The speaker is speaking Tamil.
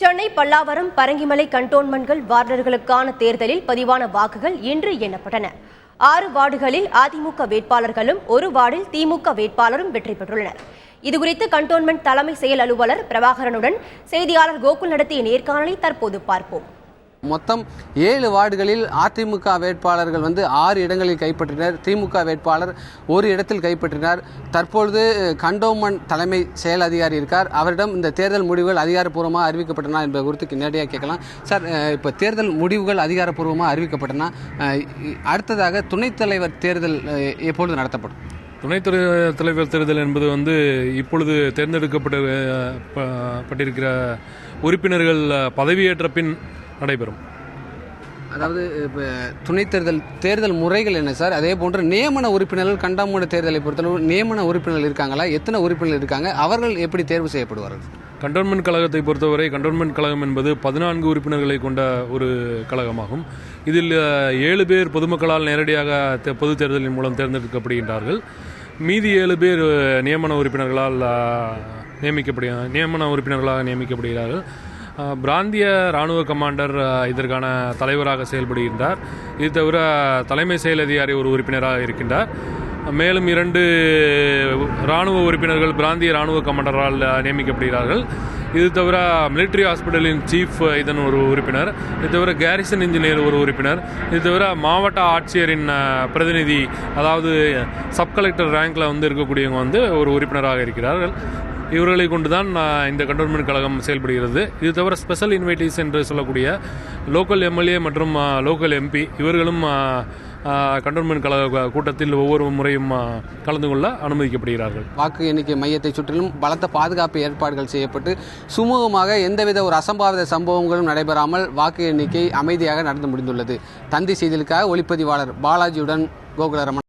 சென்னை பல்லாவரம் பரங்கிமலை கண்டோன்மென்ட்கள் வார்டர்களுக்கான தேர்தலில் பதிவான வாக்குகள் இன்று எண்ணப்பட்டன. 6 வார்டுகளில் அதிமுக வேட்பாளர்களும் 1 வார்டில் திமுக வேட்பாளரும் வெற்றி பெற்றுள்ளனர். இதுகுறித்து கண்டோன்மென்ட் தலைமை செயல் அலுவலர் பிரபாகரனுடன் செய்தியாளர் கோகுல் நடத்திய நேர்காணலை தற்போது பார்ப்போம். மொத்தம் 7 வார்டுகளில் அதிமுக வேட்பாளர்கள் 6 இடங்களில் கைப்பற்றினர். திமுக வேட்பாளர் 1 இடத்தில் கைப்பற்றினார். தற்பொழுது கண்டோன்மென்ட் தலைமை செயல் அதிகாரி இருக்கார். அவரிடம் இந்த தேர்தல் முடிவுகள் அதிகாரப்பூர்வமாக அறிவிக்கப்பட்டன என்பது குறித்து நேரடியாக கேட்கலாம். சார், இப்போ தேர்தல் முடிவுகள் அதிகாரப்பூர்வமாக அறிவிக்கப்பட்டன. அடுத்ததாக துணைத் தலைவர் தேர்தல் எப்பொழுது நடத்தப்படும்? துணைத் தலைவர் தேர்தல் என்பது இப்பொழுது தேர்ந்தெடுக்கப்பட்டிருக்கிற உறுப்பினர்கள் பதவியேற்ற பின் நடைபெறும். அதாவது இப்போ துணைத் தேர்தல் முறைகள் என்ன சார்? அதே போன்று நியமன உறுப்பினர்கள் கண்டோன்மென்ட் தேர்தலை பொறுத்தளவு நியமன உறுப்பினர்கள் இருக்காங்களா? எத்தனை உறுப்பினர்கள் இருக்காங்க? அவர்கள் எப்படி தேர்வு செய்யப்படுவார்கள்? கண்டோன்மென்ட் கழகத்தை பொறுத்தவரை கண்டோன்மென்ட் கழகம் என்பது 14 உறுப்பினர்களை கொண்ட ஒரு கழகமாகும். இதில் 7 பேர் பொதுமக்களால் நேரடியாக பொது தேர்தலின் மூலம் தேர்ந்தெடுக்கப்படுகின்றார்கள். மீதி 7 பேர் நியமன உறுப்பினர்களாக நியமிக்கப்படுகிறார்கள். பிராந்திய இராணுவ கமாண்டர் இதற்கான தலைவராக செயல்படுகின்றார். இது தவிர தலைமை செயல் அதிகாரி ஒரு உறுப்பினராக இருக்கின்றார். மேலும் 2 இராணுவ உறுப்பினர்கள் பிராந்திய இராணுவ கமாண்டரால் நியமிக்கப்படுகிறார்கள். இது தவிர மிலிட்ரி ஹாஸ்பிட்டலின் சீஃப் இதன் ஒரு உறுப்பினர். இது தவிர கேரிசன் இன்ஜினியர் ஒரு உறுப்பினர். இது தவிர மாவட்ட ஆட்சியரின் பிரதிநிதி, அதாவது சப் கலெக்டர் ரேங்கில் இருக்கக்கூடியவங்க ஒரு உறுப்பினராக இருக்கிறார்கள். இவர்களை கொண்டு தான் இந்த கண்டோன்மென்ட் கழகம் செயல்படுகிறது. இது தவிர ஸ்பெஷல் இன்வைட்டீஸ் என்று சொல்லக்கூடிய லோக்கல் எம்எல்ஏ மற்றும் லோக்கல் எம்பி இவர்களும் கண்டோன்மென்ட் கழக கூட்டத்தில் ஒவ்வொரு முறையும் கலந்து கொள்ள அனுமதிக்கப்படுகிறார்கள். வாக்கு எண்ணிக்கை மையத்தை சுற்றிலும் பலத்த பாதுகாப்பு ஏற்பாடுகள் செய்யப்பட்டு சுமூகமாக எந்தவித ஒரு அசம்பாவித சம்பவங்களும் நடைபெறாமல் வாக்கு எண்ணிக்கை அமைதியாக நடந்து முடிந்துள்ளது. தந்தி செய்திகளுக்காக ஒளிப்பதிவாளர் பாலாஜியுடன் கோகுலரமன்.